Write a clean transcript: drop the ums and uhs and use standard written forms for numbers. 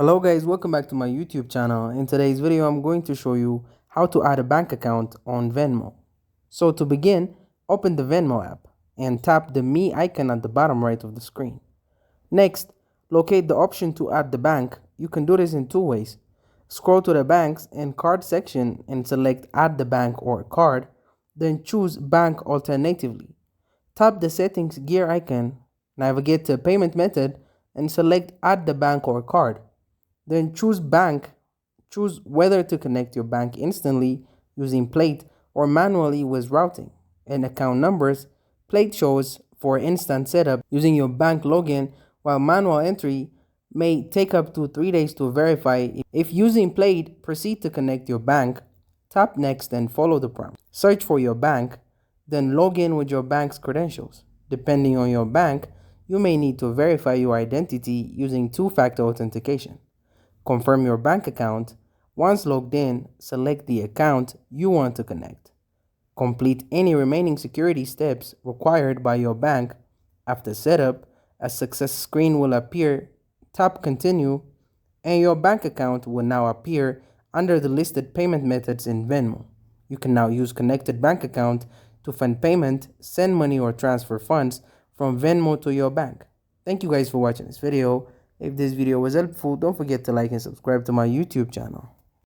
Hello guys, welcome back to my YouTube channel. In today's video, I'm going to show you how to add a bank account on Venmo. So to begin, open the Venmo app and tap the Me icon at the bottom right of the screen. Next, locate the option to add the bank. You can do this in two ways. Scroll to the banks and card section and select add the bank or card, then choose bank alternatively. Tap the settings gear icon, navigate to payment method and select add the bank or card. Then choose bank. Choose whether to connect your bank instantly using Plate or manually with routing and account numbers. Plate shows for instant setup using your bank login, while manual entry may take up to 3 days to verify. If using Plate, proceed to connect your bank. Tap next and follow the prompt. Search for your bank, then log in with your bank's credentials. Depending on your bank, you may need to verify your identity using two-factor authentication. Confirm your bank account. Once logged in, select the account you want to connect. Complete any remaining security steps required by your bank. After setup, a success screen will appear. Tap Continue, and your bank account will now appear under the listed payment methods in Venmo. You can now use connected bank account to fund payment, send money, or transfer funds from Venmo to your bank. Thank you guys for watching this video. If this video was helpful, don't forget to like and subscribe to my YouTube channel.